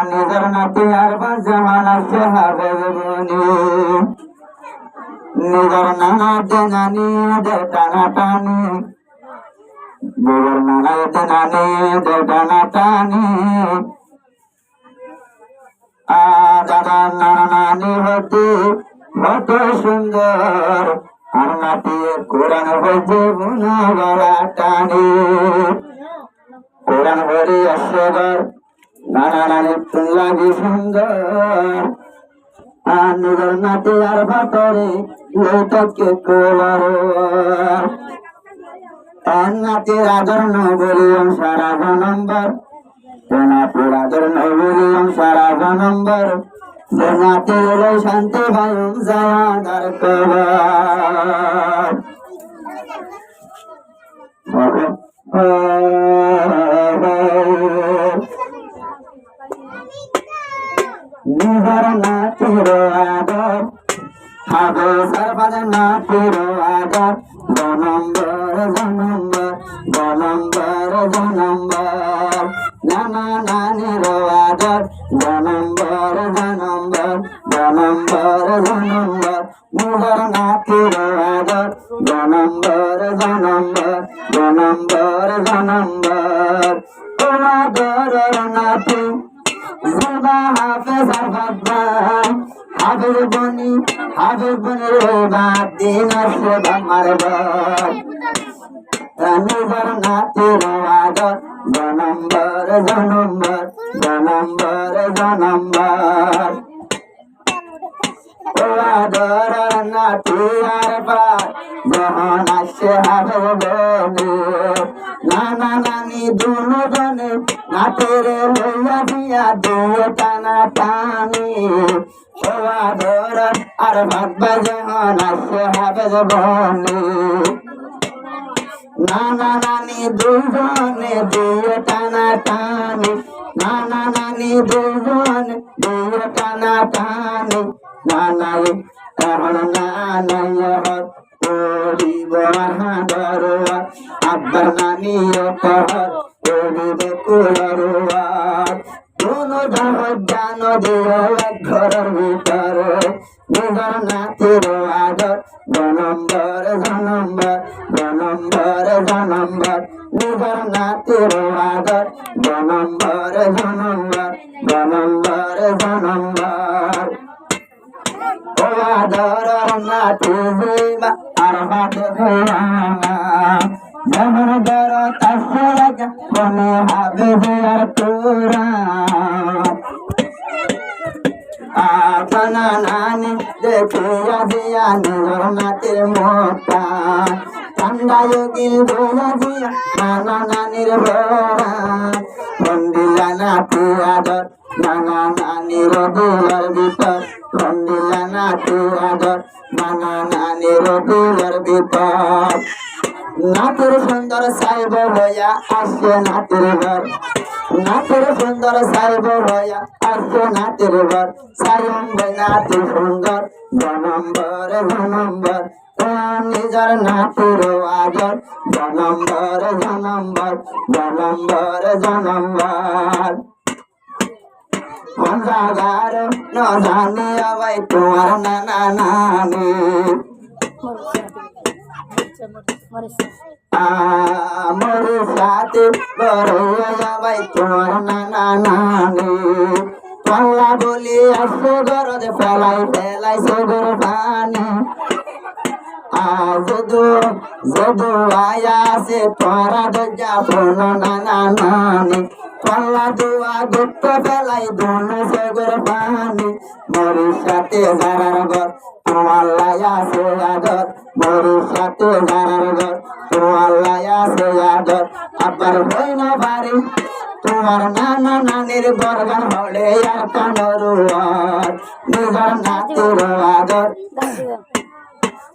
নিজের নাতি আর জামান আছে হাবের বনি নিজের নানা নানি টানা টানি নিজের নানা নানি টানা টানি দাদা নানা নানি হতে কত সুন্দর আর নাতি কোরআন হইতে বুনা গলা টানি কোরআন হরি আসবার নানা নানি লাগি সুন্দর আর নিজের নাতি আর ভাতরে লোককে কোলার নাতির আদর নবলিয়ম সারা নম্বর নাতির আদর নবলিয়ম সারা নম্বর নাতির শান্তি বায়ু যাওয়ার কবার নিজের নাতির আদর হবে সর্বদা নাতির আদর জনম্বর জনম্বর জনম্বর জনম্বর নানা নানির আদর জনম্বর জনম্বর জনম্বর জনম্বর নিজের নাতির আদর জনম্বর জনম্বর জনম্বর জনম্বর তোমাদের নাতি হাফেজ হাফেজ বনি রে বাদ দিন আসে আমার নিজের নাতির আদর জনম্বর জনম্বর জনম্বর জনম্বর আদর নাতি আর বার যখন আসে হাফেজ বনি নানা নানি দুনো জনে নাতের লইয়া দিয়া দিয়ে টানা টানি আদর আর ভাববা যখন আসে হাফেজ বনি নানা নানি দুজনে দিয়ে টানা টানি নানা নানি দুজনে দিয়ে টানা টানি নানাই এখন নানাই করিব হাঁদরোয়া আব্বার নানি পহর করিব কুলরোয়ার কোনো জানো দিও এক ঘরের ভিতরে নিজের নাতির আদর জনম্বর জনম্বর জনম্বর জনম্বর নিজের নাতির আদর জনম্বর জনম্বর জনম্বর জনম্বর ও আদর নাতি হইবা আর হাতে হইবা যেমন দর কাছে লাগা মনে হবে আর তোরা আপনা নানি দেখিয়া দিয়া নিজের নাতির মোটা ঠান্ডা যোগিল ধোয়া দিয়া নানা নানির ভরা বন্দিলা নাতি আদর নানা নানির দুলার ভিতর বন্দিলা নাতি আদর নানা নানির দুলার ভিতর নাতির সুন্দর সাইব হইয়া আসে নাতির ঘর নাতির সুন্দর সাইব হইয়া আসে নাতির ঘর সাইম নাতি সুন্দর জনম্বর জনম্বর নিজের নাতির আদর জনম্বর জনম্বর জনম্বর জনম্বর জাগার ন জানি আবাই তোমার নানা নানি আমার সাথে বড় যাবাই তোমার নানা নানি পাল্লা বলি আসো গরদে ফেলাই ফেলাই সগর পানি যদু আয়া সে তোরা দরজা ফোন নানা নানি পাল্লা দুয়া গুপ্ত ফেলাই দোন সগর পানি মরির সাথে যারার ঘর তোমার লায়া সে আদর মরির সাথে যারার ঘর তোমার লায়া সে আদর আবার হই না পারি তোমার নানা নানির গর্গান হলে আর কানরুয়ার নিজের নাতির আদর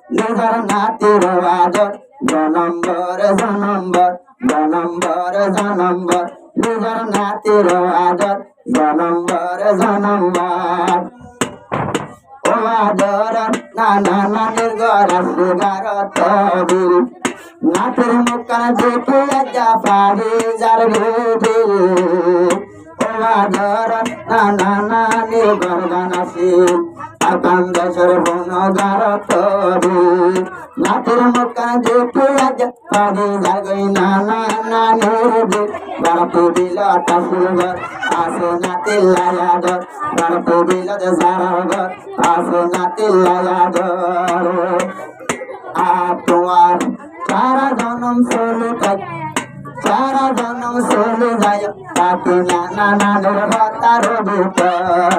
নিজের নাতির আদর জনম্বর জনম্বর জনম্বর জনম্বর নিজের নাতির আদর জনম্বর জনম্বর ও আদর নানা নানির ঘর সুগার তবির নাতের মুখান দেখে যা পারি যার বিল ও আদর নানা নানি গর্দানাসি আকান দেশের বনগার তরি নাতের মুখান দেখে যা পারি যার গই নানা নানির বিল বারপু দিল টাসুল ঘর আসে নাতি লায়া ঘর বারপু দিল যারা ঘর আসে নাতি লায়া ঘর আর তোমার সারা জনম চলে যায় সারা জনম চলে যায় তাকে নানা নানির হতার ভিতর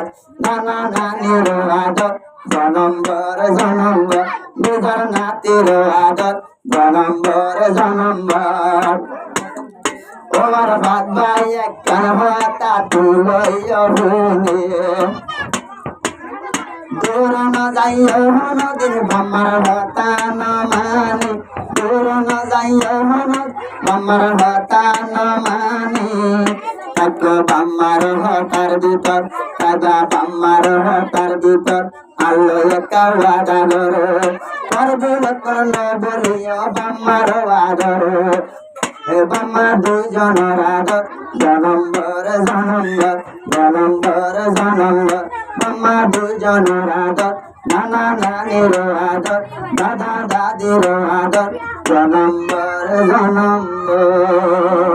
নানা নানির আদর জনম্বর জনম্বর নিজের নাতির আদর জনম্বর জনম্বর ওর ভাত ভাই একখান ভাতা তুলইয়া ভুলে দূর না যাইও নদীর বাম্মার ভাতা না মানি দূর না যাইও বাম্মার ভাতা না মানি তাক বাম্মার হতার ভিতর তাজা বাম্মার হতার ভিতর আলো একা ওয়াদা ধরো করবুল করল বলিও বাম্মার আদর হে বাম্মা দুইজনের আদর জনম্বর জনম্বর জনম্বর জনম্বর বাম্মা দুইজনের আদর নানা নানির আদর দাদা দাদির আদর জনম্বর জনম্বর